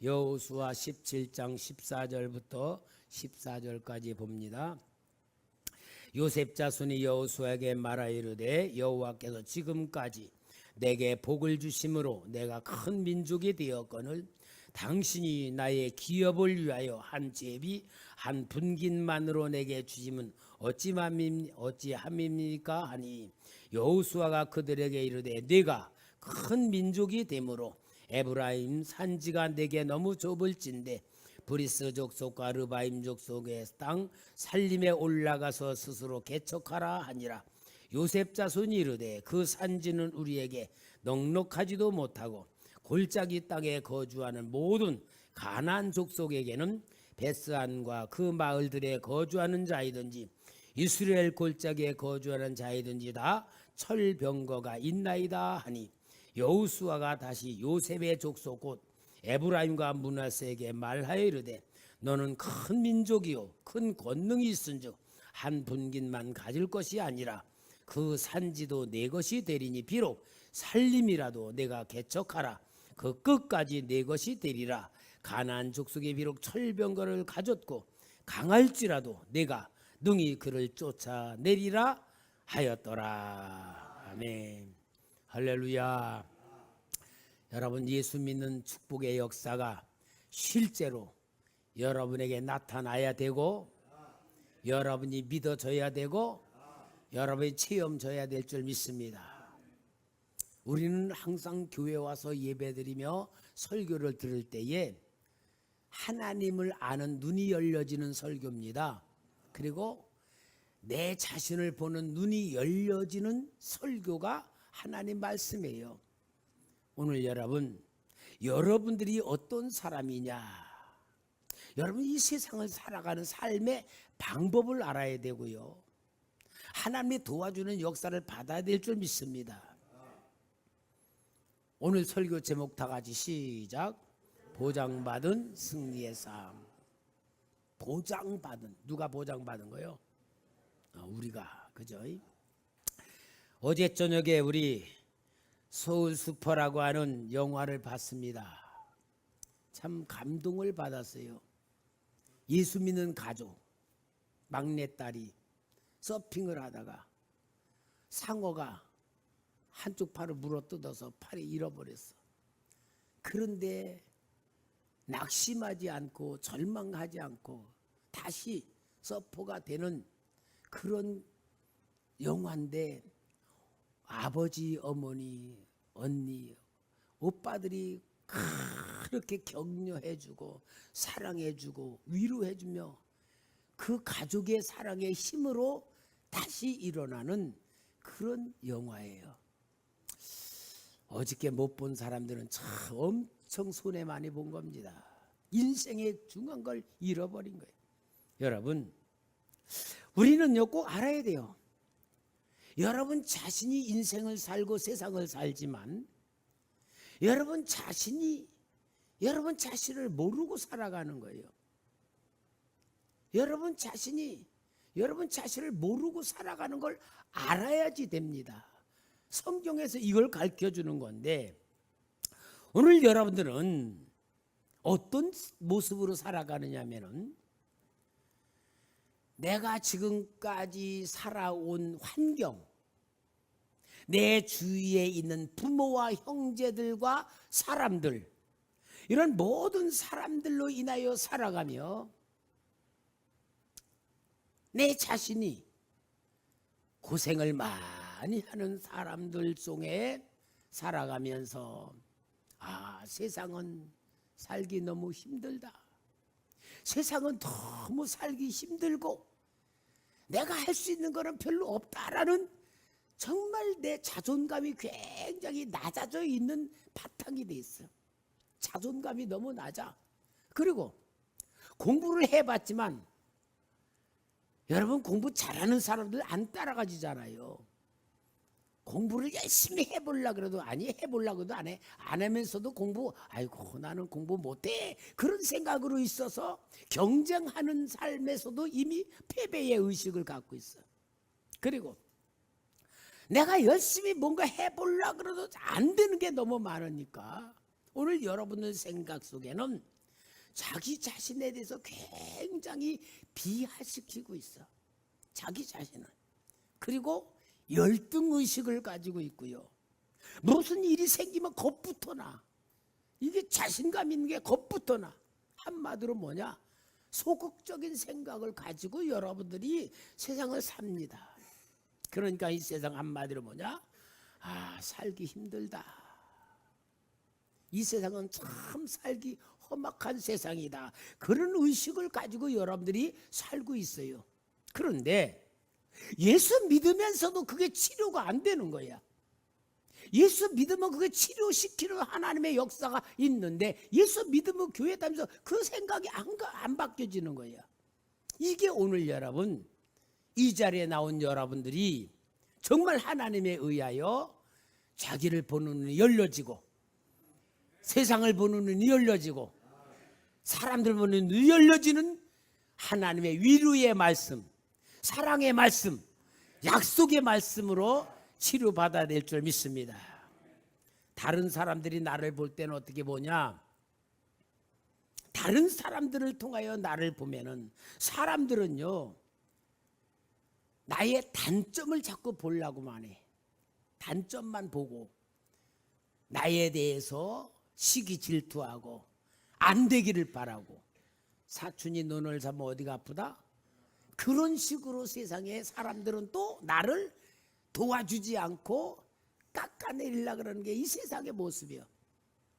여호수아 17장 14절부터 14절까지 봅니다. 요셉 자손이 여호수아에게 말하 이르되 여호와께서 지금까지 내게 복을 주심으로 내가 큰 민족이 되었거늘 당신이 나의 기업을 위하여 한 제비 한 분깃만으로 내게 주심은 어찌함입니까 하니 여호수아가 그들에게 이르되 네가 큰 민족이 되므로 에브라임 산지가 내게 너무 좁을진데 브리스 족속과 르바임 족속의 땅 살림에 올라가서 스스로 개척하라 하니라. 요셉 자손이 이르되 그 산지는 우리에게 넉넉하지도 못하고 골짜기 땅에 거주하는 모든 가나안 족속에게는 베스안과 그 마을들에 거주하는 자이든지 이스라엘 골짜기에 거주하는 자이든지 다 철병거가 있나이다 하니 여호수아가 다시 요셉의 족속 곧 에브라임과 므낫세에게 말하여 이르되 너는 큰 민족이요 큰 권능이 있은즉 한 분깃만 가질 것이 아니라 그 산지도 내 것이 되리니 비록 살림이라도 내가 개척하라 그 끝까지 내 것이 되리라. 가나안 족속이 비록 철병거를 가졌고 강할지라도 내가 능히 그를 쫓아내리라 하였더라. 아멘. 할렐루야. 여러분, 예수 믿는 축복의 역사가 실제로 여러분에게 나타나야 되고 여러분이 믿어져야 되고 여러분이 체험져야 될 줄 믿습니다. 우리는 항상 교회 와서 예배드리며 설교를 들을 때에 하나님을 아는 눈이 열려지는 설교입니다. 그리고 내 자신을 보는 눈이 열려지는 설교가 하나님 말씀이에요. 오늘 여러분들이 어떤 사람이냐, 여러분 이 세상을 살아가는 삶의 방법을 알아야 되고요, 하나님이 도와주는 역사를 받아야 될 줄 믿습니다. 오늘 설교 제목 다 같이 시작. 보장받은 승리의 삶. 보장받은, 누가 보장받은 거요? 우리가, 그죠? 어제 저녁에 우리 소울슈퍼라고 하는 영화를 봤습니다. 참 감동을 받았어요. 예수 믿는 가족, 막내딸이 서핑을 하다가 상어가 한쪽 팔을 물어뜯어서 팔이 잃어버렸어. 그런데 낙심하지 않고 절망하지 않고 다시 서퍼가 되는 그런 영화인데 아버지, 어머니, 언니, 오빠들이 그렇게 격려해주고 사랑해주고 위로해주며 그 가족의 사랑의 힘으로 다시 일어나는 그런 영화예요. 어저께 못 본 사람들은 참 엄청 손해 많이 본 겁니다. 인생의 중요한 걸 잃어버린 거예요. 여러분, 우리는요 꼭 알아야 돼요. 여러분 자신이 인생을 살고 세상을 살지만 여러분 자신이 여러분 자신을 모르고 살아가는 거예요. 여러분 자신이 여러분 자신을 모르고 살아가는 걸 알아야지 됩니다. 성경에서 이걸 가르쳐 주는 건데 오늘 여러분들은 어떤 모습으로 살아가느냐면은 내가 지금까지 살아온 환경, 내 주위에 있는 부모와 형제들과 사람들, 이런 모든 사람들로 인하여 살아가며 내 자신이 고생을 많이 하는 사람들 속에 살아가면서 세상은 살기 너무 힘들다. 세상은 너무 살기 힘들고 내가 할 수 있는 거는 별로 없다라는 정말 내 자존감이 굉장히 낮아져 있는 바탕이 돼 있어. 자존감이 너무 낮아. 그리고 공부를 해봤지만 여러분 공부 잘하는 사람들 안 따라가지잖아요. 공부를 열심히 해보려고 그래도 해보려고 해도 안 해. 안 하면서도 아이고 나는 공부 못해. 그런 생각으로 있어서 경쟁하는 삶에서도 이미 패배의 의식을 갖고 있어. 그리고 내가 열심히 뭔가 해보려고 그래도 안 되는 게 너무 많으니까 오늘 여러분의 생각 속에는 자기 자신에 대해서 굉장히 비하시키고 있어. 자기 자신을. 그리고 열등의식을 가지고 있고요. 무슨 일이 생기면 겁부터 나. 이게 자신감 있는 게 겁부터 나. 한마디로 뭐냐? 소극적인 생각을 가지고 여러분들이 세상을 삽니다. 그러니까 이 세상 한마디로 뭐냐? 살기 힘들다. 이 세상은 참 살기 험악한 세상이다. 그런 의식을 가지고 여러분들이 살고 있어요. 그런데 예수 믿으면서도 그게 치료가 안 되는 거야. 예수 믿으면 그게 치료시키는 하나님의 역사가 있는데 예수 믿으면 교회 다니면서 그 생각이 안 바뀌어지는 거야. 이게 오늘 여러분, 이 자리에 나온 여러분들이 정말 하나님에 의하여 자기를 보는 눈이 열려지고 세상을 보는 눈이 열려지고 사람들 보는 눈이 열려지는 하나님의 위로의 말씀, 사랑의 말씀, 약속의 말씀으로 치료받아야 될 줄 믿습니다. 다른 사람들이 나를 볼 때는 어떻게 보냐? 다른 사람들을 통하여 나를 보면은 사람들은요, 나의 단점을 자꾸 보려고만 해. 단점만 보고 나에 대해서 시기 질투하고 안 되기를 바라고, 사촌이 눈을 잡으면 어디가 아프다? 그런 식으로 세상에 사람들은 또 나를 도와주지 않고 깎아내리려고 그러는 게 이 세상의 모습이에요.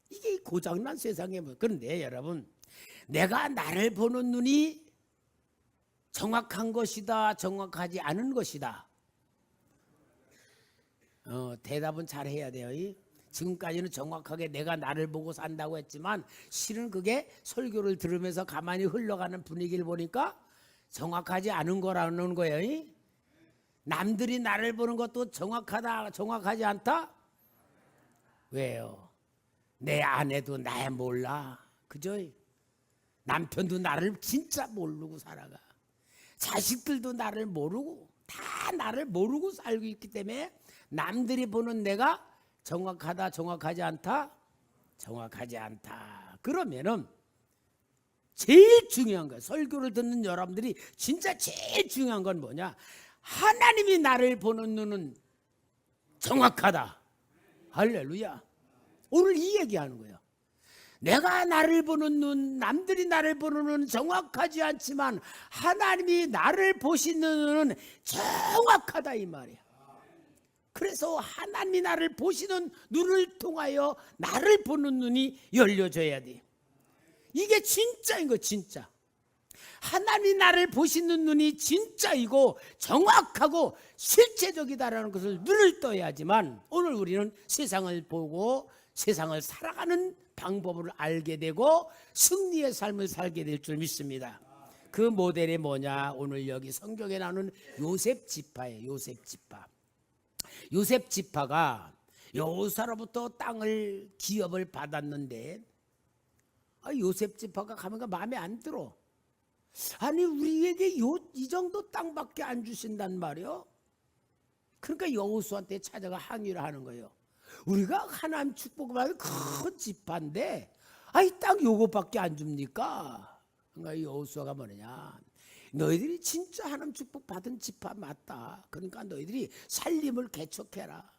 이게 고장난 세상의 모습. 그런데 여러분, 내가 나를 보는 눈이 정확한 것이다, 정확하지 않은 것이다. 대답은 잘 해야 돼요. 지금까지는 정확하게 내가 나를 보고 산다고 했지만 실은 그게 설교를 들으면서 가만히 흘러가는 분위기를 보니까 정확하지 않은 거라는 거예요. 남들이 나를 보는 것도 정확하다, 정확하지 않다? 왜요? 내 아내도 나 몰라. 그죠? 남편도 나를 진짜 모르고 살아가. 자식들도 나를 모르고, 다 나를 모르고 살고 있기 때문에 남들이 보는 내가 정확하다, 정확하지 않다? 정확하지 않다. 그러면은 제일 중요한 거야. 설교를 듣는 여러분들이 진짜 제일 중요한 건 뭐냐? 하나님이 나를 보는 눈은 정확하다. 할렐루야. 오늘 이 얘기하는 거예요. 내가 나를 보는 눈, 남들이 나를 보는 눈은 정확하지 않지만 하나님이 나를 보시는 눈은 정확하다 이 말이야. 그래서 하나님이 나를 보시는 눈을 통하여 나를 보는 눈이 열려져야 돼. 이게 진짜인 거, 진짜. 하나님이 나를 보시는 눈이 진짜이고 정확하고 실체적이다라는 것을 눈을 떠야지만 오늘 우리는 세상을 보고 세상을 살아가는 방법을 알게 되고 승리의 삶을 살게 될 줄 믿습니다. 그 모델이 뭐냐? 오늘 여기 성경에 나오는 요셉 지파예요. 요셉 지파. 요셉 지파가 여호수아로부터 땅을 기업을 받았는데 요셉 지파가 가면 마음에 안 들어. 아니 우리에게 이 정도 땅밖에 안 주신단 말이요. 그러니까 여호수아한테 찾아가 항의를 하는 거예요. 우리가 하나님 축복을 받은 큰 지파인데 이 땅 요것밖에 안 줍니까? 그러니까 여호수아가 뭐냐? 너희들이 진짜 하나님 축복 받은 지파 맞다. 그러니까 너희들이 살림을 개척해라.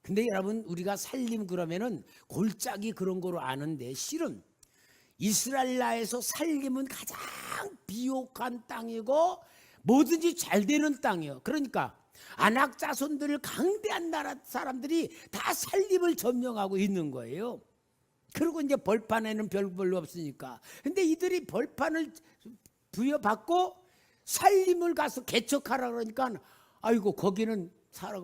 근데 여러분 우리가 살림 그러면은 골짜기 그런 거로 아는데 실은 이스라엘 나라에서 살림은 가장 비옥한 땅이고 뭐든지 잘 되는 땅이에요. 그러니까 아낙 자손들을 강대한 나라 사람들이 다 살림을 점령하고 있는 거예요. 그리고 이제 벌판에는 별로 없으니까. 근데 이들이 벌판을 부여받고 살림을 가서 개척하라 그러니까 아이고 거기는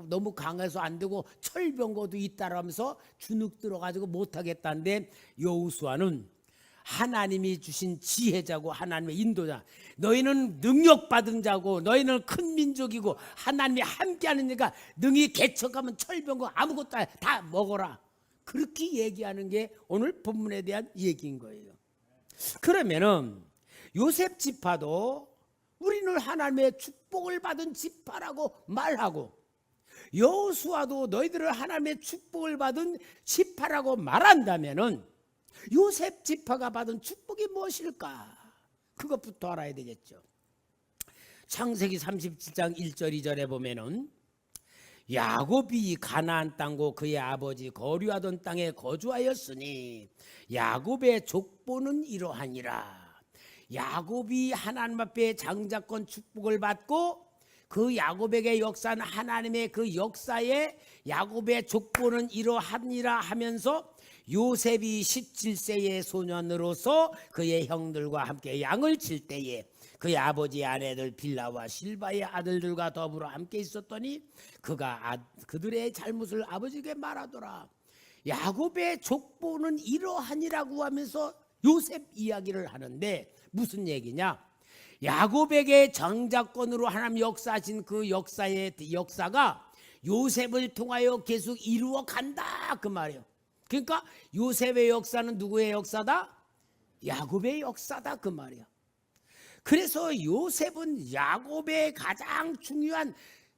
너무 강해서 안 되고 철병거도 있다라면서 주눅 들어가지고 못하겠다는데 여호수아는 하나님이 주신 지혜자고 하나님의 인도자, 너희는 능력받은 자고 너희는 큰 민족이고 하나님이 함께하니까 능히 개척하면 철병거 아무것도 다 먹어라. 그렇게 얘기하는 게 오늘 본문에 대한 얘기인 거예요. 그러면은 요셉 지파도 우리는 하나님의 축복을 받은 지파라고 말하고 여호수아도 너희들은 하나님의 축복을 받은 지파라고 말한다면은 요셉 지파가 받은 축복이 무엇일까? 그것부터 알아야 되겠죠. 창세기 37장 1절 2절에 보면은 야곱이 가나안 땅고 그의 아버지 거류하던 땅에 거주하였으니 야곱의 족보는 이러하니라. 야곱이 하나님 앞에 장자권 축복을 받고 그 야곱에게 역사는 하나님의 그 역사에 야곱의 족보는 이러하니라 하면서 요셉이 17세의 소년으로서 그의 형들과 함께 양을 칠 때에 그의 아버지의 아내들 빌라와 실바의 아들들과 더불어 함께 있었더니 그들의 잘못을 아버지에게 말하더라. 야곱의 족보는 이러하니라고 하면서 요셉 이야기를 하는데 무슨 얘기냐? 야곱에게 장자권으로 하나님 역사하신 그 역사가 요셉을 통하여 계속 이루어 간다 그 말이에요. 그러니까 요셉의 역사는 누구의 역사다? 야곱의 역사다 그 말이에요. 그래서 요셉은 야곱의 가장 중요한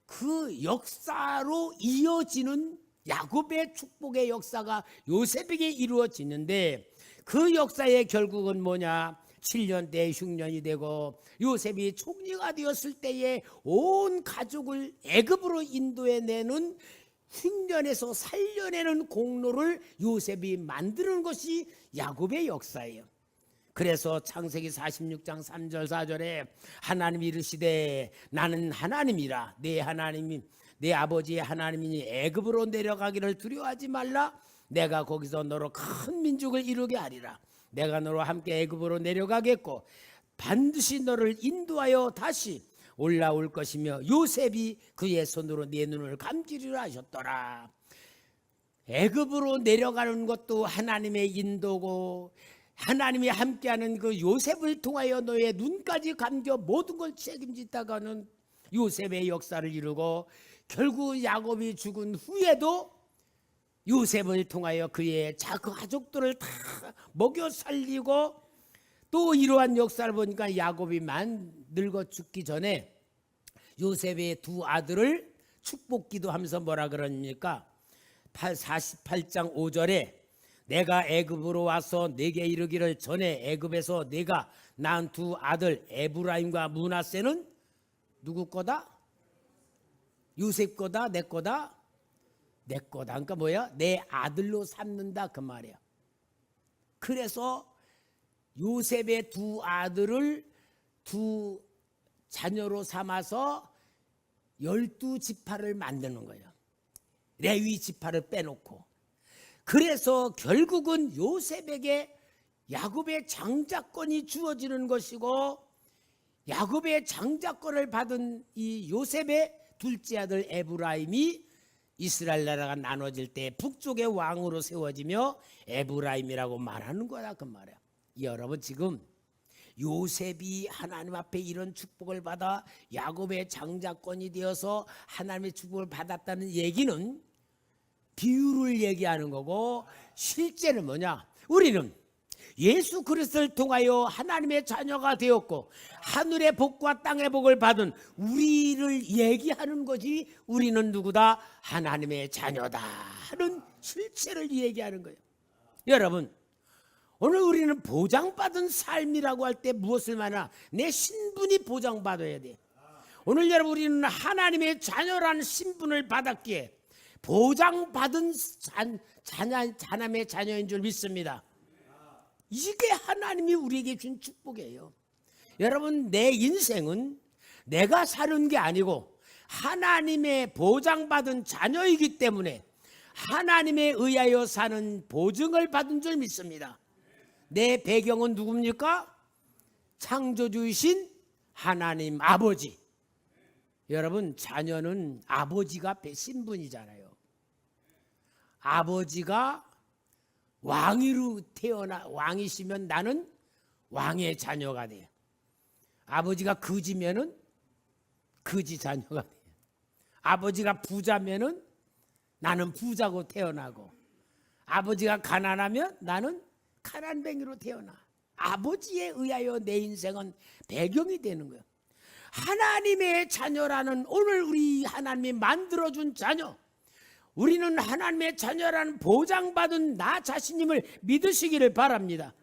그 역사로 이어지는 야곱의 축복의 역사가 요셉에게 이루어지는데 그 역사의 결국은 뭐냐? 7년 때 흉년이 되고 요셉이 총리가 되었을 때에 온 가족을 애굽으로 인도해 내는 흉년에서 살려내는 공로를 요셉이 만드는 것이 야곱의 역사예요. 그래서 창세기 46장 3절 4절에 하나님이 이르시되 나는 하나님이라 내 하나님이 내 아버지의 하나님이니 애굽으로 내려가기를 두려워하지 말라. 내가 거기서 너로 큰 민족을 이루게 하리라. 내가 너로 함께 애굽으로 내려가겠고 반드시 너를 인도하여 다시 올라올 것이며 요셉이 그의 손으로 네 눈을 감기리라 하셨더라. 애굽으로 내려가는 것도 하나님의 인도고 하나님이 함께하는 그 요셉을 통하여 너의 눈까지 감겨 모든 걸 책임지다가는 요셉의 역사를 이루고 결국 야곱이 죽은 후에도 요셉을 통하여 그의 가족들을 다 먹여 살리고 또 이러한 역사를 보니까 야곱이 늙어 죽기 전에 요셉의 두 아들을 축복기도 하면서 뭐라 그럽니까? 48장 5절에 내가 애굽으로 와서 내게 이르기를 전에 애굽에서 내가 낳은 두 아들 에브라임과 므낫세는 누구 거다? 요셉 거다? 내 거다? 내 거다. 그러니까 뭐야? 내 아들로 삼는다 그 말이야. 그래서 요셉의 두 아들을 두 자녀로 삼아서 12지파를 만드는 거예요. 레위 지파를 빼놓고. 그래서 결국은 요셉에게 야곱의 장자권이 주어지는 것이고 야곱의 장자권을 받은 이 요셉의 둘째 아들 에브라임이 이스라엘 나라가 나눠질 때 북쪽의 왕으로 세워지며 에브라임이라고 말하는 거다 그 말이야. 여러분 지금 요셉이 하나님 앞에 이런 축복을 받아 야곱의 장자권이 되어서 하나님의 축복을 받았다는 얘기는 비유를 얘기하는 거고 실제는 뭐냐? 우리는 예수 그리스도를 통하여 하나님의 자녀가 되었고 하늘의 복과 땅의 복을 받은 우리를 얘기하는 거지 우리는 누구다? 하나님의 자녀다 하는 실체를 얘기하는 거예요. 여러분 오늘 우리는 보장받은 삶이라고 할 때 무엇을 말하나? 내 신분이 보장받아야 돼. 오늘 여러분 우리는 하나님의 자녀라는 신분을 받았기에 보장받은 하나님의 자녀인 줄 믿습니다. 이게 하나님이 우리에게 준 축복이에요. 여러분 내 인생은 내가 사는 게 아니고 하나님의 보장받은 자녀이기 때문에 하나님에 의하여 사는 보증을 받은 줄 믿습니다. 내 배경은 누굽니까? 창조주이신 하나님 아버지. 여러분 자녀는 아버지가 신분이잖아요. 아버지가 왕으로 왕이시면 나는 왕의 자녀가 돼요. 아버지가 거지면은 거지 자녀가 돼요. 아버지가 부자면은 나는 부자고 태어나고 아버지가 가난하면 나는 가난뱅이로 태어나. 아버지에 의하여 내 인생은 배경이 되는 거예요. 하나님의 자녀라는 오늘 우리 하나님이 만들어준 자녀 우리는 하나님의 자녀라는 보장받은 나 자신임을 믿으시기를 바랍니다.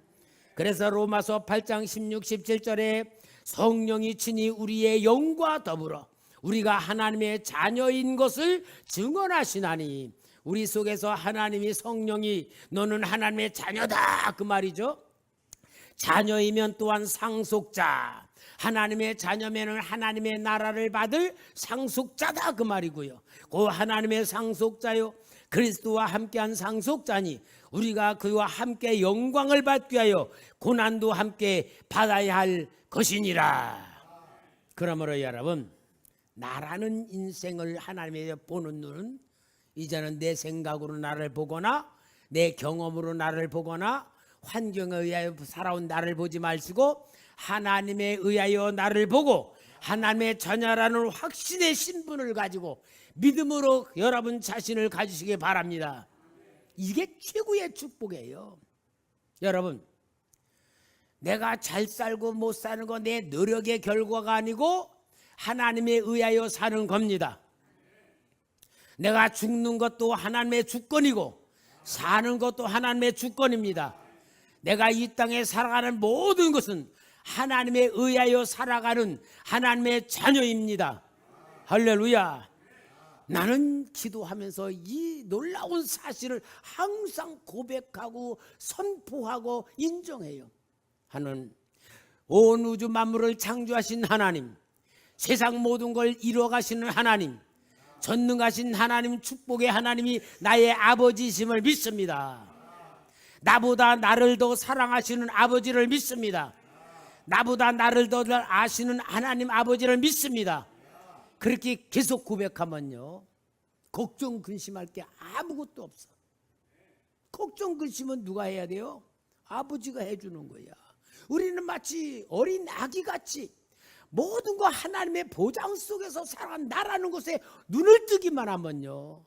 그래서 로마서 8장 16, 17절에 성령이 친히 우리의 영과 더불어 우리가 하나님의 자녀인 것을 증언하시나니, 우리 속에서 하나님이 성령이 너는 하나님의 자녀다 그 말이죠. 자녀이면 또한 상속자, 하나님의 자녀면은 하나님의 나라를 받을 상속자다 그 말이고요. 그 하나님의 상속자요, 그리스도와 함께한 상속자니 우리가 그와 함께 영광을 받기 위하여 고난도 함께 받아야 할 것이니라. 그러므로 여러분, 나라는 인생을 하나님의 보는 눈은 이제는 내 생각으로 나를 보거나 내 경험으로 나를 보거나 환경에 의하여 살아온 나를 보지 마시고 하나님에 의하여 나를 보고 하나님의 자녀라는 확신의 신분을 가지고 믿음으로 여러분 자신을 가지시기 바랍니다. 이게 최고의 축복이에요. 여러분, 내가 잘 살고 못 사는 거 내 노력의 결과가 아니고 하나님에 의하여 사는 겁니다. 내가 죽는 것도 하나님의 주권이고 사는 것도 하나님의 주권입니다. 내가 이 땅에 살아가는 모든 것은 하나님에 의하여 살아가는 하나님의 자녀입니다. 할렐루야. 나는 기도하면서 이 놀라운 사실을 항상 고백하고 선포하고 인정해요. 하는 온 우주 만물을 창조하신 하나님, 세상 모든 걸 이루어가시는 하나님, 전능하신 하나님, 축복의 하나님이 나의 아버지이심을 믿습니다. 나보다 나를 더 사랑하시는 아버지를 믿습니다. 나보다 나를 더 아시는 하나님 아버지를 믿습니다. 그렇게 계속 고백하면요, 걱정 근심할 게 아무것도 없어. 걱정 근심은 누가 해야 돼요? 아버지가 해주는 거야. 우리는 마치 어린 아기같이 모든 거 하나님의 보장 속에서 살아간다라는 것에 눈을 뜨기만 하면요,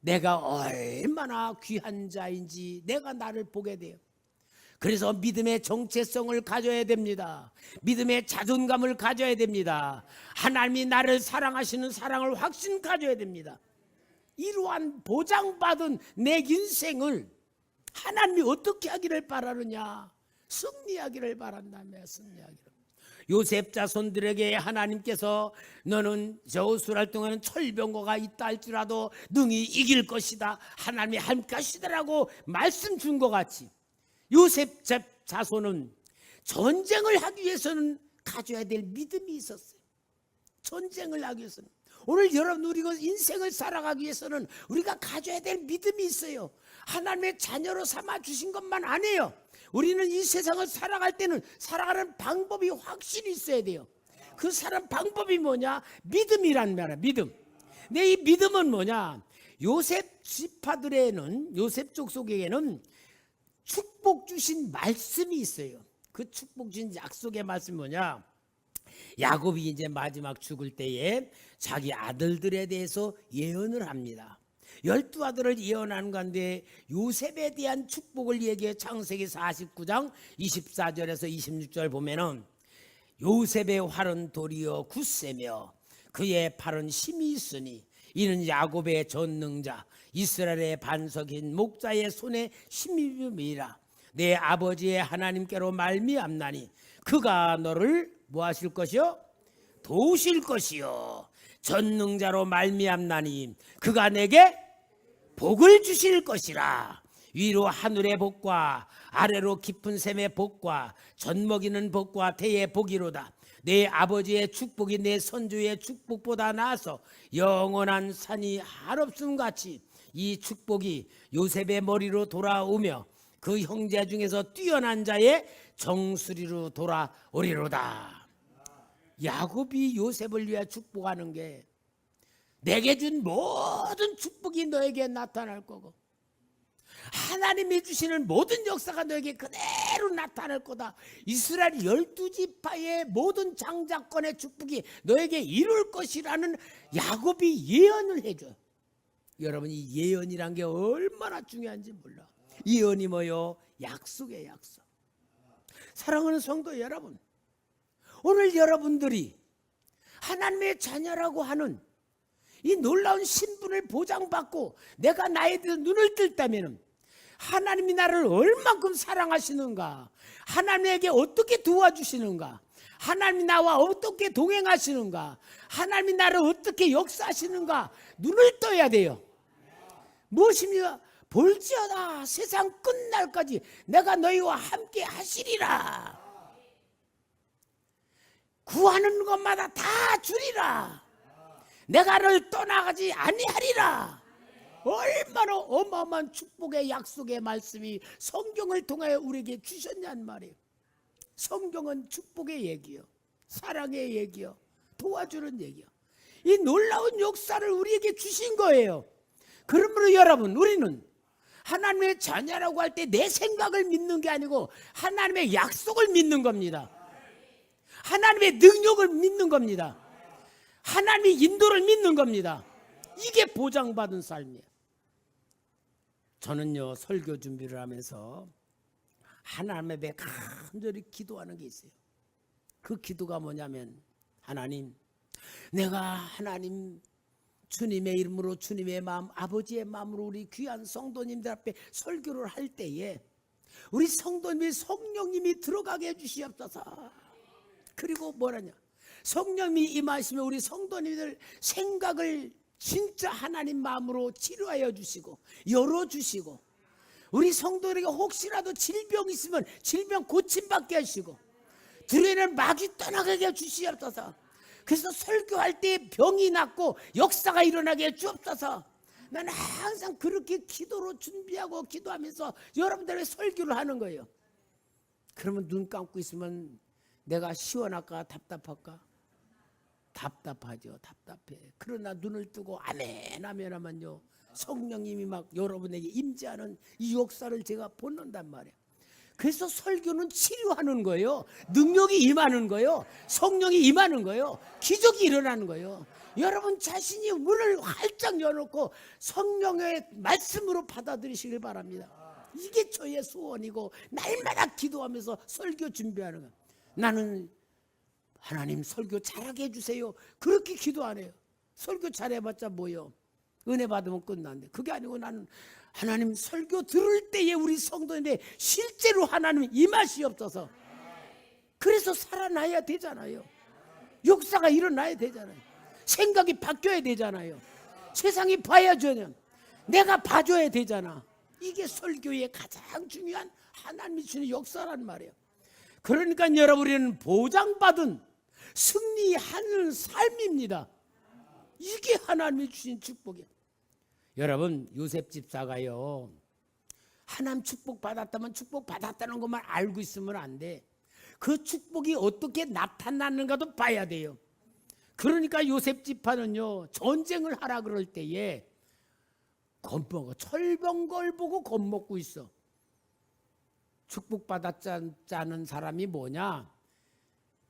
내가 얼마나 귀한 자인지 내가 나를 보게 돼요. 그래서 믿음의 정체성을 가져야 됩니다. 믿음의 자존감을 가져야 됩니다. 하나님이 나를 사랑하시는 사랑을 확신 가져야 됩니다. 이러한 보장받은 내 인생을 하나님이 어떻게 하기를 바라느냐? 승리하기를 바란다며. 승리하기를. 요셉 자손들에게 하나님께서 너는 저수할 동안은 철병거가 있다 할지라도 능히 이길 것이다, 하나님이 할 것이다라고 말씀 준 것 같이 요셉 자손은 전쟁을 하기 위해서는 가져야 될 믿음이 있었어요. 전쟁을 하기 위해서는, 오늘 여러분 우리가 인생을 살아가기 위해서는 우리가 가져야 될 믿음이 있어요. 하나님의 자녀로 삼아 주신 것만 아니에요. 우리는 이 세상을 살아갈 때는 살아가는 방법이 확실히 있어야 돼요. 그 사람 방법이 뭐냐? 믿음이란 말이야. 믿음. 근데 이 믿음은 뭐냐? 요셉 지파들에는, 요셉 족속에게는 축복 주신 말씀이 있어요. 그 축복 주신 약속의 말씀이 뭐냐? 야곱이 이제 마지막 죽을 때에 자기 아들들에 대해서 예언을 합니다. 12아들을 예언하는 가운데 요셉에 대한 축복을 얘기해. 창세기 49장 24절에서 26절 보면은 요셉의 활은 도리어 굳세며 그의 팔은 힘이 있으니 이는 야곱의 전능자 이스라엘의 반석인 목자의 손에 힘입음이라. 내 아버지의 하나님께로 말미암나니 그가 너를 뭐 하실 것이요? 도우실 것이요. 전능자로 말미암나니 그가 내게 복을 주실 것이라. 위로 하늘의 복과 아래로 깊은 샘의 복과 젖먹이는 복과 태의 복이로다. 내 아버지의 축복이 내 선조의 축복보다 나아서 영원한 산이 한없음 같이 이 축복이 요셉의 머리로 돌아오며 그 형제 중에서 뛰어난 자의 정수리로 돌아오리로다. 야곱이 요셉을 위해 축복하는 게 내게 준 모든 축복이 너에게 나타날 거고 하나님이 주시는 모든 역사가 너에게 그대로 나타날 거다. 이스라엘 12지파의 모든 장자권의 축복이 너에게 이룰 것이라는 야곱이 예언을 해줘요. 여러분, 이 예언이란 게 얼마나 중요한지 몰라. 예언이 뭐요? 약속이에요. 약속. 사랑하는 성도 여러분, 오늘 여러분들이 하나님의 자녀라고 하는 이 놀라운 신분을 보장받고 내가 나에 대해서 눈을 뜰다면 하나님이 나를 얼만큼 사랑하시는가, 하나님에게 어떻게 도와주시는가, 하나님이 나와 어떻게 동행하시는가, 하나님이 나를 어떻게 역사하시는가 눈을 떠야 돼요. 무엇이며 볼지어다 세상 끝날까지 내가 너희와 함께 하시리라. 구하는 것마다 다 주리라. 내가 너를 떠나가지 아니하리라. 얼마나 어마어마한 축복의 약속의 말씀이 성경을 통하여 우리에게 주셨냔 말이에요. 성경은 축복의 얘기요, 사랑의 얘기요, 도와주는 얘기요. 이 놀라운 역사를 우리에게 주신 거예요. 그러므로 여러분, 우리는 하나님의 자녀라고 할 때 내 생각을 믿는 게 아니고 하나님의 약속을 믿는 겁니다. 하나님의 능력을 믿는 겁니다. 하나님의 인도를 믿는 겁니다. 이게 보장받은 삶이에요. 저는요, 설교 준비를 하면서 하나님 앞에 간절히 기도하는 게 있어요. 그 기도가 뭐냐면, 하나님, 내가 하나님 주님의 이름으로, 주님의 마음, 아버지의 마음으로 우리 귀한 성도님들 앞에 설교를 할 때에 우리 성도님이 성령님이 들어가게 해주시옵소서. 그리고 뭐라냐, 성령님이 임하시면 우리 성도님들 생각을 진짜 하나님 마음으로 치료하여 주시고 열어주시고, 우리 성도들에게 혹시라도 질병이 있으면 질병 고침받게 하시고, 들에는 마귀 떠나게 해주시옵소서. 그래서 설교할 때 병이 낫고 역사가 일어나게 해주옵소서. 나는 항상 그렇게 기도로 준비하고 기도하면서 여러분들의 설교를 하는 거예요. 그러면 눈 감고 있으면 내가 시원할까 답답할까? 답답하죠. 답답해. 그러나 눈을 뜨고 아멘 아멘 하면요, 성령님이 막 여러분에게 임재하는 이 역사를 제가 보는단 말이에요. 그래서 설교는 치료하는 거예요. 능력이 임하는 거예요. 성령이 임하는 거예요. 기적이 일어나는 거예요. 여러분 자신이 문을 활짝 열어놓고 성령의 말씀으로 받아들이시길 바랍니다. 이게 저의 소원이고 날마다 기도하면서 설교 준비하는 거예요. 나는 하나님 설교 잘하게 해주세요, 그렇게 기도 안 해요. 설교 잘해봤자 뭐요? 은혜 받으면 끝난데. 그게 아니고 나는 하나님 설교 들을 때에 우리 성도인데 실제로 하나님 임하시옵소서. 그래서 살아나야 되잖아요. 역사가 일어나야 되잖아요. 생각이 바뀌어야 되잖아요. 세상이 봐야줘요. 내가 봐줘야 되잖아. 이게 설교의 가장 중요한 하나님이 주는 역사란 말이에요. 그러니까 여러분, 우리는 보장받은 승리하는 삶입니다. 이게 하나님이 주신 축복이에요. 여러분, 요셉 집사가요, 하나님 축복 받았다면 축복 받았다는 것만 알고 있으면 안 돼. 그 축복이 어떻게 나타나는가도 봐야 돼요. 그러니까 요셉 집사는요, 전쟁을 하라 그럴 때에 겁먹어. 철번 걸 보고 겁먹고 있어. 축복 받았자는 사람이 뭐냐?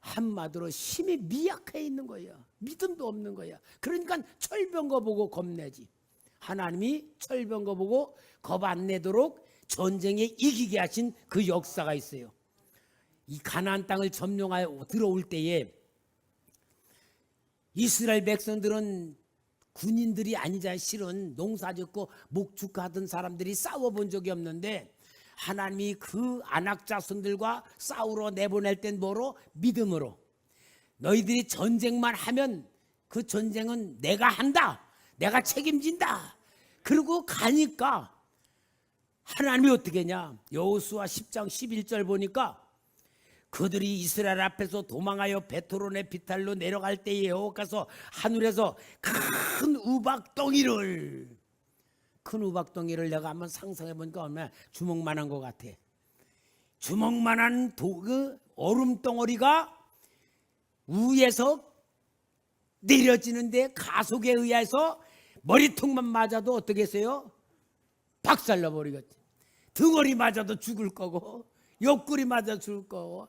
한마디로 힘이 미약해 있는 거예요. 믿음도 없는 거야. 그러니까 철병 거 보고 겁내지. 하나님이 철병 거 보고 겁 안 내도록 전쟁에 이기게 하신 그 역사가 있어요. 이 가나안 땅을 점령하여 들어올 때에 이스라엘 백성들은 군인들이 아니자 실은 농사짓고 목축하던 사람들이 싸워본 적이 없는데, 하나님이 그 안악 자손들과 싸우러 내보낼 땐 뭐로? 믿음으로. 너희들이 전쟁만 하면 그 전쟁은 내가 한다, 내가 책임진다. 그리고 가니까 하나님이 어떻게 했냐? 여호수아 10장 11절 보니까 그들이 이스라엘 앞에서 도망하여 베토론의 비탈로 내려갈 때에 여호와께서 하늘에서 큰 우박덩이를, 큰 우박덩이를 내가 한번 상상해 보니까 얼마나 주먹만한 것 같아. 주먹만한 그 얼음덩어리가 위에서 내려지는데 가속에 의해서 머리통만 맞아도 어떻게 했어요? 박살나 버리겠지. 등어리 맞아도 죽을 거고 옆구리 맞아 죽을 거고,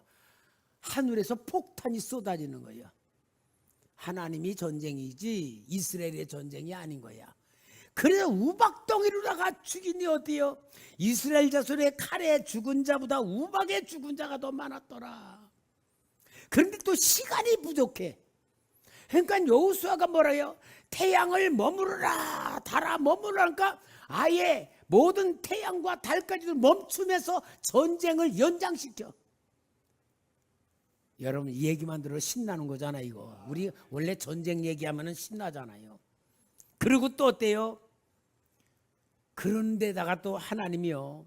하늘에서 폭탄이 쏟아지는 거야. 하나님이 전쟁이지 이스라엘의 전쟁이 아닌 거야. 그래서 우박덩이로다가 죽이니 어때요? 이스라엘 자손의 칼에 죽은 자보다 우박에 죽은 자가 더 많았더라. 그런데 또 시간이 부족해. 그러니까 여호수아가 뭐라요? 태양을 머무르라 달아 머무르라니까 아예 모든 태양과 달까지도 멈추면서 전쟁을 연장시켜. 여러분 이 얘기만 들어 신나는 거잖아 이거. 우리 원래 전쟁 얘기하면 신나잖아요. 그리고 또 어때요? 그런데다가 또 하나님이요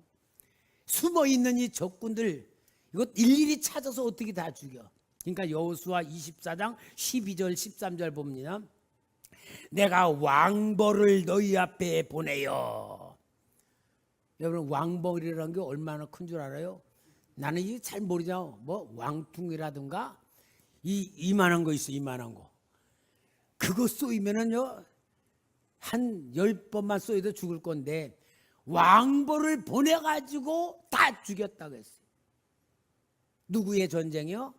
숨어있는 이 적군들 이거 일일이 찾아서 어떻게 다 죽여. 그러니까 여호수아 24장 12절 13절 봅니다. 내가 왕벌을 너희 앞에 보내요. 여러분 왕벌이라는 게 얼마나 큰 줄 알아요? 나는 이게 잘 모르죠. 뭐 왕풍이라든가 이만한 거 있어. 이만한 거 그거 쏘이면은요 한 10번만 쏘여도 죽을 건데 왕벌을 보내가지고 다 죽였다고 했어요. 누구의 전쟁이요?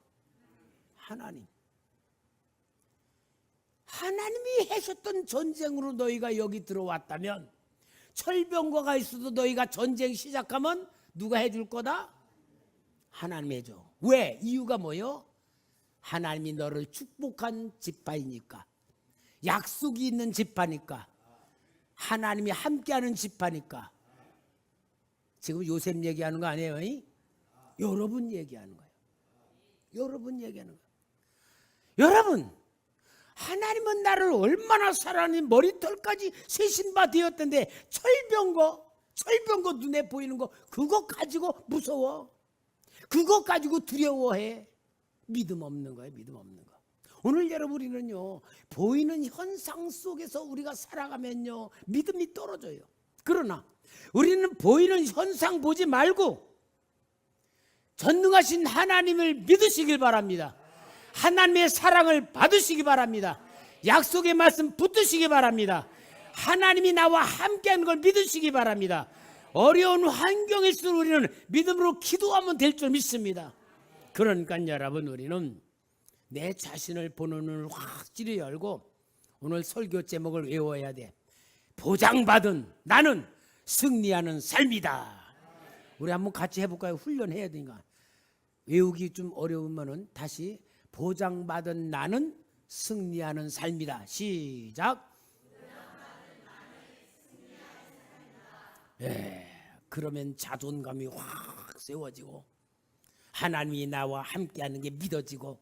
하나님. 하나님이 하셨던 전쟁으로 너희가 여기 들어왔다면 철병거가 있어도 너희가 전쟁 시작하면 누가 해줄 거다? 하나님이 해줘. 왜? 이유가 뭐요? 하나님이 너를 축복한 지파이니까, 약속이 있는 지파니까, 하나님이 함께하는 지파니까. 지금 요셉 얘기하는 거 아니에요? 여러분 얘기하는 거예요. 여러분 얘기하는 거예요. 여러분 하나님은 나를 얼마나 사랑하니 머리털까지 세신바 되었던데 철병거 눈에 보이는 거 그거 가지고 무서워. 그거 가지고 두려워해. 믿음 없는 거예요. 믿음 없는 거. 오늘 여러분 우리는요 보이는 현상 속에서 우리가 살아가면요 믿음이 떨어져요. 그러나 우리는 보이는 현상 보지 말고 전능하신 하나님을 믿으시길 바랍니다. 하나님의 사랑을 받으시기 바랍니다. 약속의 말씀 붙드시기 바랍니다. 하나님이 나와 함께하는 걸 믿으시기 바랍니다. 어려운 환경일수록 우리는 믿음으로 기도하면 될 줄 믿습니다. 그러니까 여러분 우리는 내 자신을 보는 눈을 확실히 열고 오늘 설교 제목을 외워야 돼. 보장받은 나는 승리하는 삶이다. 우리 한번 같이 해볼까요? 훈련해야 되니까. 외우기 좀 어려우면은 다시 보장받은 나는 승리하는 삶이다. 시작. 그러면 자존감이 확 세워지고 하나님이 나와 함께하는 게 믿어지고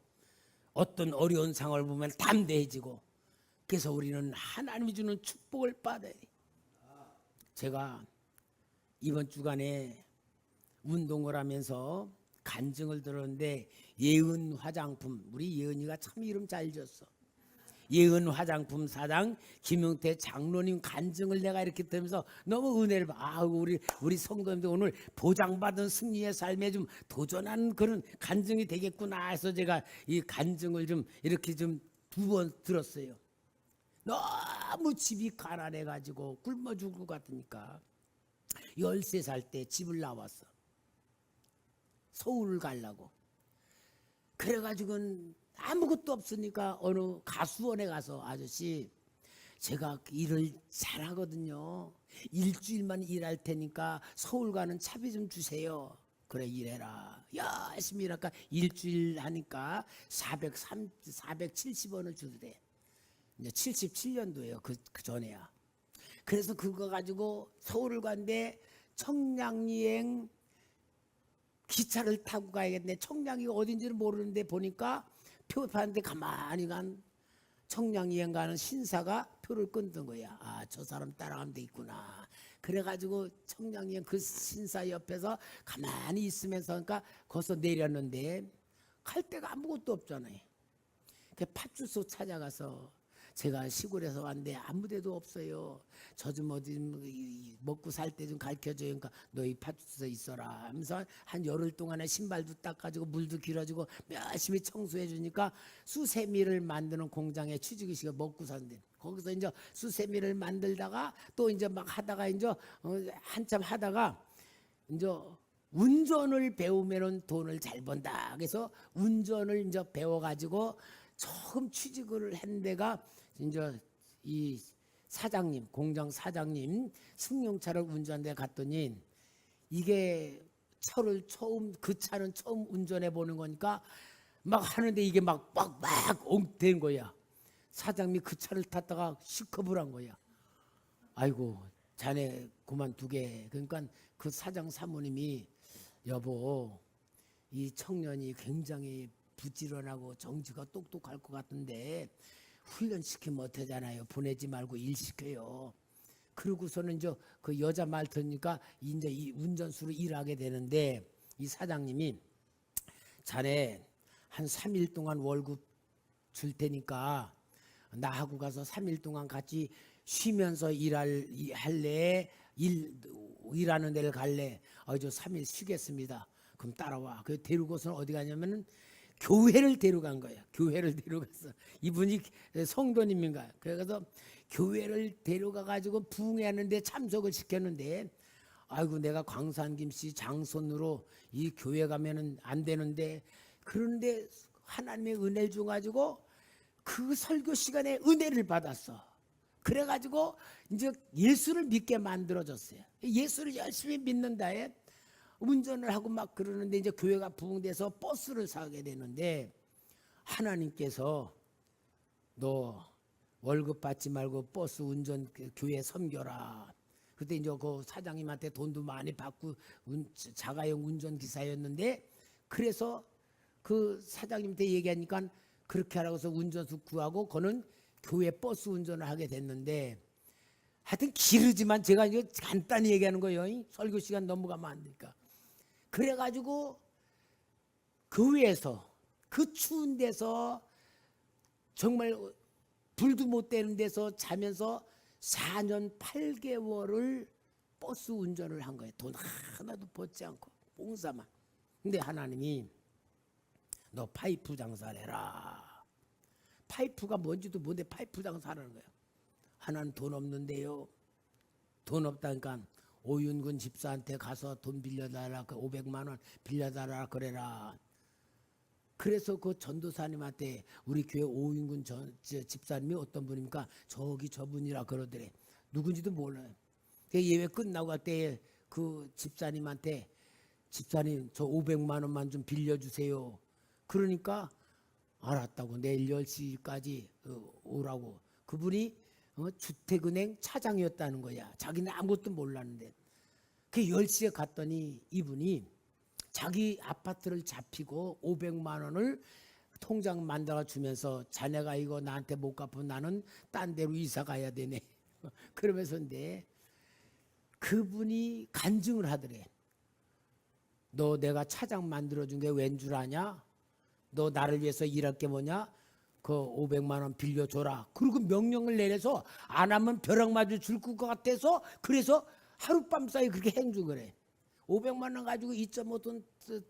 어떤 어려운 상황을 보면 담대해지고 그래서 우리는 하나님이 주는 축복을 받아야 돼. 제가 이번 주간에 운동을 하면서 간증을 들었는데 예은 화장품 우리 예은이가 참 이름 잘 지었어. 예은 화장품 사장 김용태 장로님 간증을 내가 이렇게 들으면서 너무 은혜를 받아. 우리 성도님들 오늘 보장받은 승리의 삶에 좀 도전하는 그런 간증이 되겠구나 해서 제가 이 간증을 좀 이렇게 좀 2번 들었어요. 너무 집이 가난해 가지고 굶어 죽을 것 같으니까 13살 때 집을 나왔어. 서울을 가려고. 그래가지고는 아무것도 없으니까 어느 가수원에 가서 아저씨 제가 일을 잘하거든요. 일주일만 일할 테니까 서울 가는 차비 좀 주세요. 그래 일해라. 열심히 일하니까 일주일 하니까 470원을 주더래. 이제 77년도예요. 그 전에야. 그래서 그거 가지고 서울을 갔는데 청량리행 기차를 타고 가야겠네. 청량이 어딘지를 모르는데 보니까 표 파는데 가만히 간 청량리행 가는 신사가 표를 끊던 거야. 아, 저 사람 따라가면 되겠구나. 그래가지고 청량리행 그 신사 옆에서 가만히 있으면서 그러니까 거기서 내렸는데 갈 데가 아무것도 없잖아요. 그 팥주소 찾아가서 제가 시골에서 왔는데 아무 데도 없어요. 저 좀 어디 먹고 살 때 좀 가르쳐줘요. 그러니까 너희 팥주소에 있어라 하면서 한 열흘 동안에 신발도 닦아주고 물도 길어주고 열심히 청소해 주니까 수세미를 만드는 공장에 취직이시가 먹고 산대. 거기서 이제 수세미를 만들다가 또 이제 막 하다가 이제 한참 하다가 이제 운전을 배우면은 돈을 잘 번다. 그래서 운전을 이제 배워가지고 처음 취직을 한 데가 이제 이 사장님, 공장 사장님 승용차를 운전한 데 갔더니 이게 그 차는 처음 운전해 보는 거니까 막 하는데 이게 막 엉된 거야. 사장님이 그 차를 탔다가 시컵을 한 거야. 아이고 자네 그만두게. 그러니까 그 사장 사모님이 여보 이 청년이 굉장히 부지런하고 정지가 똑똑할 것 같은데 훈련시키면 어떠잖아요. 보내지 말고 일시켜요. 그러고서는 이제 그 여자 말 들으니까 이제 이 운전수로 일하게 되는데 이 사장님이 자네 한 3일 동안 월급 줄 테니까 나하고 가서 3일 동안 같이 쉬면서 할래? 일하는 데를 갈래? 저 3일 쉬겠습니다. 그럼 따라와. 그 데리고서는 어디 가냐면은 교회를 데려간 거예요. 교회를 데려갔어. 이분이 성도님인가. 그래서 교회를 데려가 가지고 부흥회하는데 참석을 시켰는데 아이고 내가 광산김 씨 장손으로 이 교회 가면은 안 되는데 그런데 하나님의 은혜를 줘 가지고 그 설교 시간에 은혜를 받았어. 그래가지고 이제 예수를 믿게 만들어졌어요. 예수를 열심히 믿는다에 운전을 하고 막 그러는데 이제 교회가 부흥돼서 버스를 사게 되는데 하나님께서 너 월급 받지 말고 버스 운전 교회 섬겨라. 그때 이제 그 사장님한테 돈도 많이 받고 자가용 운전 기사였는데 그래서 그 사장님한테 얘기하니까 그렇게 하라고 해서 운전수 구하고 그는 교회 버스 운전을 하게 됐는데 하여튼 기르지만 제가 이제 간단히 얘기하는 거예요. 설교 시간 넘어가면 안 되니까. 그래가지고 교회에서 그 추운 데서 정말 불도 못 대는 데서 자면서 4년 8개월을 버스 운전을 한 거예요. 돈 하나도 벗지 않고 봉사만. 근데 하나님이 너 파이프 장사를 해라. 파이프가 뭔지도 모르는데 파이프 장사하는 거예요. 하나는 돈 없는데요. 돈 없다니까 오윤근 집사한테 가서 돈 빌려달라. 그 500만 원 빌려달라 그래라. 그래서 그 전도사님한테 우리 교회 오윤근 집사님이 어떤 분입니까? 저기 저분이라 그러더래. 누군지도 몰라요. 예배 끝나고 갈 때 그 집사님한테 집사님 저 500만 원만 좀 빌려주세요. 그러니까 알았다고 내일 10시까지 오라고. 그분이 주택은행 차장이었다는 거야. 자기는 아무것도 몰랐는데. 그 10시에 갔더니 이분이 자기 아파트를 잡히고 500만 원을 통장 만들어 주면서 자네가 이거 나한테 못 갚으면 나는 딴 데로 이사 가야 되네. 그러면서인데 그분이 간증을 하더래. 너 내가 차장 만들어준 게 웬 줄 아냐? 너 나를 위해서 일할 게 뭐냐? 그 500만 원 빌려줘라. 그리고 명령을 내려서 안 하면 벼락 맞을 줄 것 같아서 그래서 하룻밤 사이 그렇게 행주를 해. 500만 원 가지고 2.5톤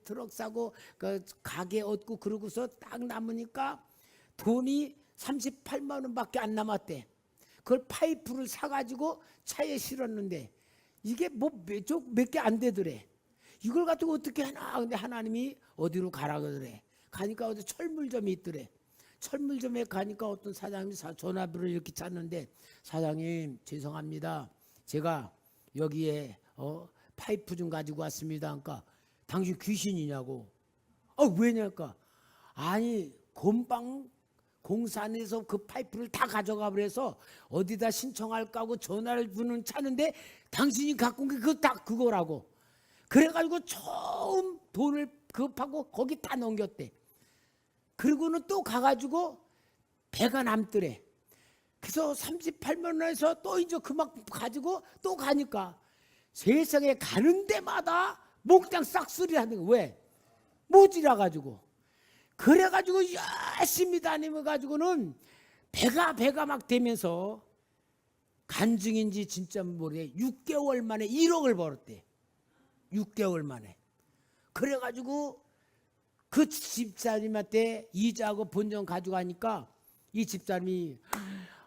트럭 사고 그 가게 얻고 그러고서 딱 남으니까 돈이 38만 원밖에 안 남았대. 그걸 파이프를 사가지고 차에 실었는데 이게 뭐 몇 개 안 되더래. 이걸 가지고 어떻게 하나. 근데 하나님이 어디로 가라 그러래. 가니까 어디 철물점이 있더래. 철물점에 가니까 어떤 사장님이 전화번호를 이렇게 찾는데 사장님 죄송합니다. 제가 여기에 파이프 좀 가지고 왔습니다. 그러니까 당신 귀신이냐고. 왜냐니까 아니 건방 공사안에서 그 파이프를 다 가져가 버려서 어디다 신청할까 하고 전화를 주는 차는데 당신이 갖고 온 게 그거 딱 그거라고. 그래가지고 처음 돈을 급하고 거기 다 넘겼대. 그리고는 또 가가지고 배가 남더래. 그래서 38만 원에서 또 이제 그만 가지고 또 가니까 세상에 가는 데마다 몽땅 싹쓸이 하는 거. 왜? 모지라 가지고. 그래가지고 열심히 다니면가지고는 배가 막 되면서 간증인지 진짜 모르게 6개월 만에 1억을 벌었대. 6개월 만에. 그래가지고 그 집사님한테 이자하고 본전 가져가니까 이 집사님이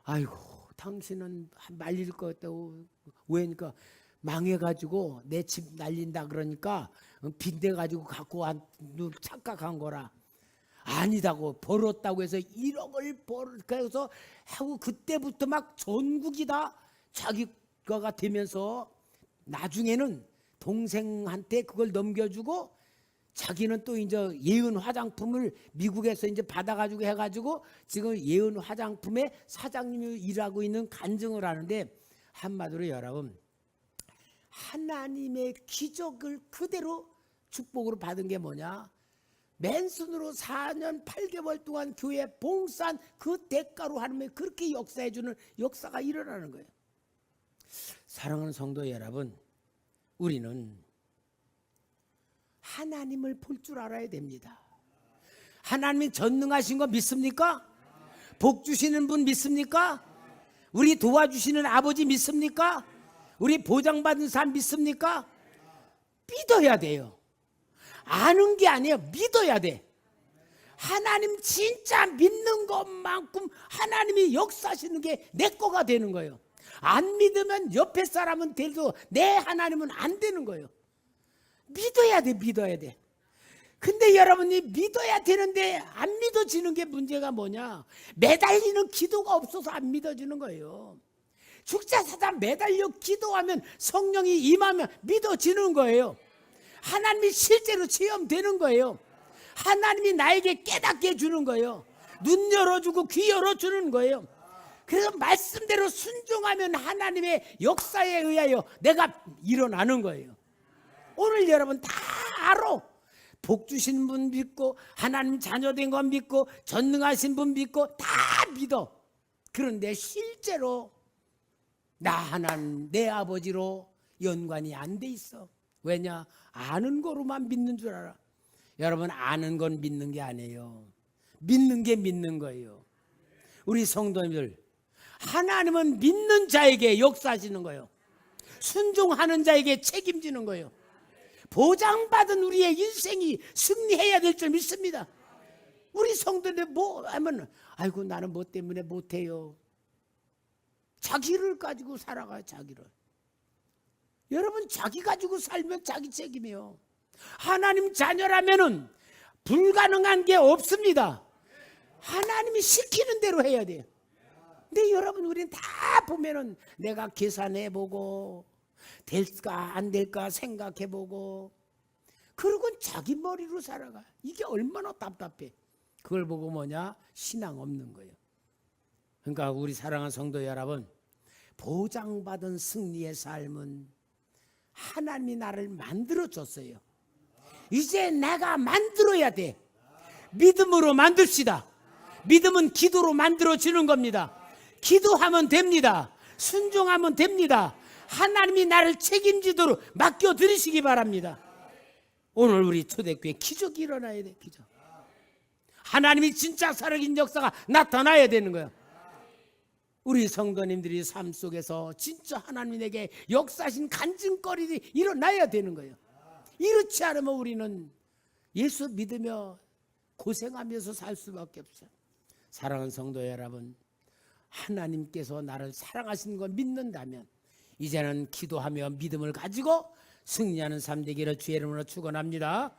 아이고 당신은 말릴 것 같다고. 왜니까 망해가지고 내 집 날린다 그러니까 빈대가지고 갖고 와 착각한 거라. 아니다고 벌었다고 해서 1억을 그래서 하고 그때부터 막 전국이 다 자기 거가 되면서 나중에는 동생한테 그걸 넘겨주고 자기는 또 이제 예은 화장품을 미국에서 이제 받아가지고 해가지고 지금 예은 화장품의 사장님이 일하고 있는 간증을 하는데, 한마디로 여러분, 하나님의 기적을 그대로 축복으로 받은 게 뭐냐? 맨손으로 4년 8개월 동안 교회 봉사한 그 대가로 하나님이 그렇게 역사해주는 역사가 일어나는 거예요. 사랑하는 성도 여러분, 우리는 하나님을 볼 줄 알아야 됩니다. 하나님이 전능하신 거 믿습니까? 복 주시는 분 믿습니까? 우리 도와주시는 아버지 믿습니까? 우리 보장받은 삶 믿습니까? 믿어야 돼요. 아는 게 아니에요. 믿어야 돼. 하나님 진짜 믿는 것만큼 하나님이 역사하시는 게 내 거가 되는 거예요. 안 믿으면 옆에 사람은 돼도 내 하나님은 안 되는 거예요. 믿어야 돼. 믿어야 돼. 근데 여러분이 믿어야 되는데 안 믿어지는 게 문제가 뭐냐? 매달리는 기도가 없어서 안 믿어지는 거예요. 죽자사자 매달려 기도하면 성령이 임하면 믿어지는 거예요. 하나님이 실제로 체험되는 거예요. 하나님이 나에게 깨닫게 해주는 거예요. 눈 열어주고 귀 열어주는 거예요. 그래서 말씀대로 순종하면 하나님의 역사에 의하여 내가 일어나는 거예요. 오늘 여러분 다 알아. 복 주신 분 믿고 하나님 자녀된 건 믿고 전능하신 분 믿고 다 믿어. 그런데 실제로 나 하나님 내 아버지로 연관이 안 돼 있어. 왜냐? 아는 거로만 믿는 줄 알아. 여러분, 아는 건 믿는 게 아니에요. 믿는 게 믿는 거예요. 우리 성도님들, 하나님은 믿는 자에게 역사하시는 거예요. 순종하는 자에게 책임지는 거예요. 보장받은 우리의 인생이 승리해야 될 줄 믿습니다. 우리 성도들 뭐 하면 아이고 나는 뭐 때문에 못해요. 자기를 가지고 살아가요. 자기를. 여러분, 자기 가지고 살면 자기 책임이에요. 하나님 자녀라면은 불가능한 게 없습니다. 하나님이 시키는 대로 해야 돼요. 근데 여러분, 우리는 다 보면은 내가 계산해보고 될까 안 될까 생각해보고 그러고 자기 머리로 살아가. 이게 얼마나 답답해. 그걸 보고 뭐냐? 신앙 없는 거예요. 그러니까 우리 사랑하는 성도 여러분, 보장받은 승리의 삶은 하나님이 나를 만들어줬어요. 이제 내가 만들어야 돼. 믿음으로 만듭시다. 믿음은 기도로 만들어지는 겁니다. 기도하면 됩니다. 순종하면 됩니다. 하나님이 나를 책임지도록 맡겨드리시기 바랍니다. 오늘 우리 초대교회 기적이 일어나야 돼. 기적. 하나님이 진짜 살아계신 역사가 나타나야 되는 거예요. 우리 성도님들이 삶 속에서 진짜 하나님에게 역사하신 간증거리들이 일어나야 되는 거예요. 이렇지 않으면 우리는 예수 믿으며 고생하면서 살 수밖에 없어요. 사랑하는 성도 여러분, 하나님께서 나를 사랑하시는 걸 믿는다면 이제는 기도하며 믿음을 가지고 승리하는 삶 되기를 주의 이름으로 축원합니다.